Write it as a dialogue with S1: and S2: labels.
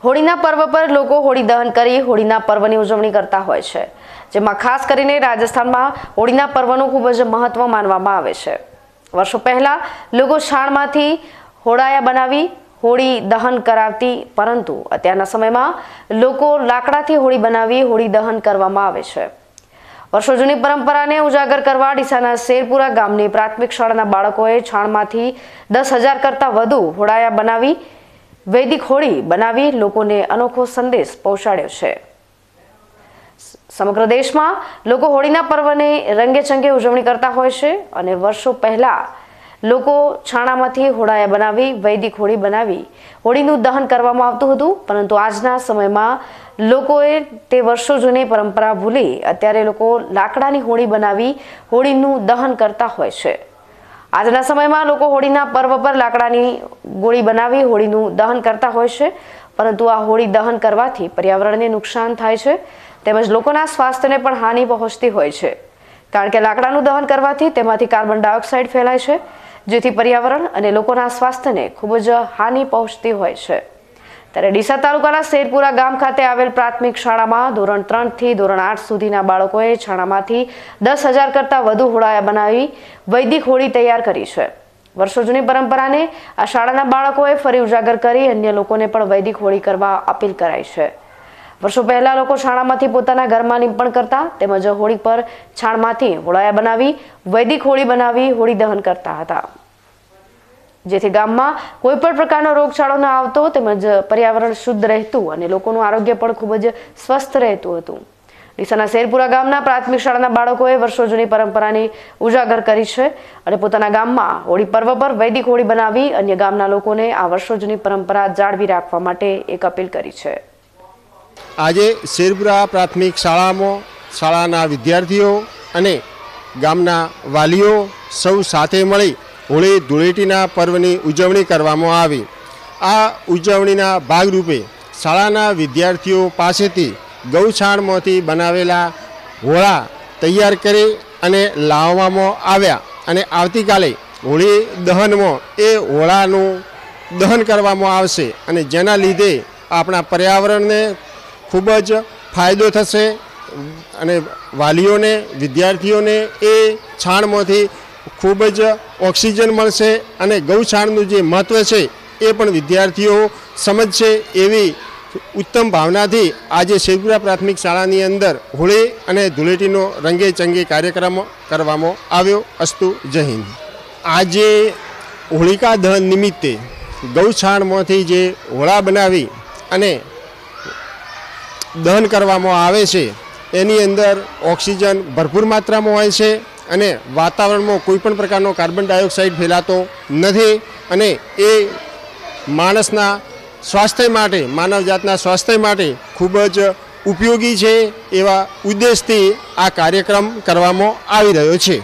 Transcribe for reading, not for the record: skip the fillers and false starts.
S1: હોળીના પર્વ પર લોકો હોળી દહન કરી હોળીના પર્વની ઉજવણી કરતા હોય છે, જેમાં ખાસ કરીને રાજસ્થાનમાં હોળીના પર્વનું ખૂબ જ મહત્વ માનવામાં આવે છે। વર્ષો પહેલા લોકો છાણમાંથી હોળાયા બનાવી હોળી દહન કરાવતી, પરંતુ અત્યારના સમયમાં લોકો લાકડાથી હોળી બનાવી હોળી દહન કરવામાં આવે છે। વર્ષો જૂની પરંપરાને ઉજાગર કરવા ડીસાના શેરપુરા ગામની પ્રાથમિક શાળાના બાળકોએ છાણમાંથી 10,000 કરતાં વધુ હોળાયા બનાવી વૈદિક હોળી બનાવી લોકોને અનોખો સંદેશ પહોંચાડ્યો છે। સમગ્ર દેશમાં લોકો હોળીના પર્વની રંગેચંગે ઉજવણી કરતા હોય છે અને વર્ષો પહેલા લોકો છાણામાંથી હોળાયા બનાવી વૈદિક હોળી બનાવી હોળીનું દહન કરવામાં આવતું હતું, પરંતુ આજના સમયમાં લોકોએ તે વર્ષો જૂની પરંપરા ભૂલી અત્યારે લોકો લાકડાની હોળી બનાવી હોળીનું દહન કરતા હોય છે। આજના સમયમાં લોકો હોળીના પર્વ પર લાકડાની ગોળી બનાવી હોળીનું દહન કરતા હોય છે, પરંતુ આ હોળી દહન કરવાથી પર્યાવરણને નુકસાન થાય છે તેમજ લોકોના સ્વાસ્થ્યને પણ હાનિ પહોંચતી હોય છે, કારણ કે લાકડાનું દહન કરવાથી તેમાંથી કાર્બન ડાયોક્સાઇડ ફેલાય છે, જેથી પર્યાવરણ અને લોકોના સ્વાસ્થ્યને ખૂબ જ હાનિ પહોંચતી હોય છે। ત્યારે ડીસા તાલુકાના શેરપુરા ગામ ખાતે આવેલ પ્રાથમિક શાળામાં ધોરણ 3 થી ધોરણ 8 સુધીના બાળકોએ છાણામાંથી 10,000 કરતાં વધુ હોળાયા બનાવી વૈદિક હોળી તૈયાર કરી છે। વર્ષો જૂની પરંપરાને આ શાળાના બાળકોએ ફરી ઉજાગર કરી અન્ય લોકોને પણ વૈદિક હોળી કરવા અપીલ કરાઈ છે। વર્ષો પહેલા લોકો છાણામાંથી પોતાના ઘરમાં લીંપણ કરતા તેમજ હોળી પર છાણમાંથી હોળાયા બનાવી વૈદિક હોળી બનાવી હોળી દહન કરતા હતા, જેથી ગામમાં કોઈ પણ પ્રકારનો રોગચાળો ન આવતો તેમજ પર્યાવરણ શુદ્ધ રહેતું અને લોકોનું આરોગ્ય પણ ખૂબ જ સ્વસ્થ રહેતું હતું। ડીસાના શેરપુરા ગામના પ્રાથમિક શાળાના બાળકોએ વર્ષો જૂની પરંપરાની ઉજાગર કરી છે અને પોતાના ગામમાં હોળી પર્વ પર વૈદિક હોળી બનાવી અન્ય ગામના લોકોને આ વર્ષો જૂની પરંપરા જાળવી રાખવા માટે એક અપીલ કરી છે।
S2: આજે શેરપુરા પ્રાથમિક શાળામાં શાળાના વિદ્યાર્થીઓ અને ગામના વાલીઓ સૌ સાથે મળી હોળી ધૂળેટીના પર્વની ઉજવણી કરવામાં આવી। આ ઉજવણીના ભાગરૂપે શાળાના વિદ્યાર્થીઓ પાસેથી ગૌછાણમાંથી બનાવેલા હોળા તૈયાર કરી અને લાવવામાં આવ્યા અને આવતીકાલે હોળી દહનમાં એ હોળાનું દહન કરવામાં આવશે અને જેના લીધે આપણા પર્યાવરણને ખૂબ જ ફાયદો થશે અને વાલીઓને વિદ્યાર્થીઓને એ છાણમાંથી ખૂબ જ ઓક્સિજન મળશે અને ગૌછાણનું જે મહત્ત્વ છે એ પણ વિદ્યાર્થીઓ સમજશે એવી ઉત્તમ ભાવનાથી આજે શેરપુરા પ્રાથમિક શાળાની અંદર હોળી અને ધૂળેટીનો રંગે ચંગે કાર્યક્રમ કરવામાં આવ્યો। અસ્તુ જય હિન્દ। આજે હોળિકા દહન નિમિત્તે ગૌછાણમાંથી જે હોળા બનાવી અને દહન કરવામાં આવે છે એની અંદર ઓક્સિજન ભરપૂર માત્રામાં હોય છે અને વાતાવરણમાં કોઈ પણ પ્રકારનો કાર્બન ડાયોક્સાઇડ ફેલાતો નથી અને એ માણસના સ્વાસ્થ્ય માટે માનવજાતના સ્વાસ્થ્ય માટે ખૂબ જ ઉપયોગી છે એવા ઉદ્દેશથી આ કાર્યક્રમ કરવામાં આવી રહ્યો છે।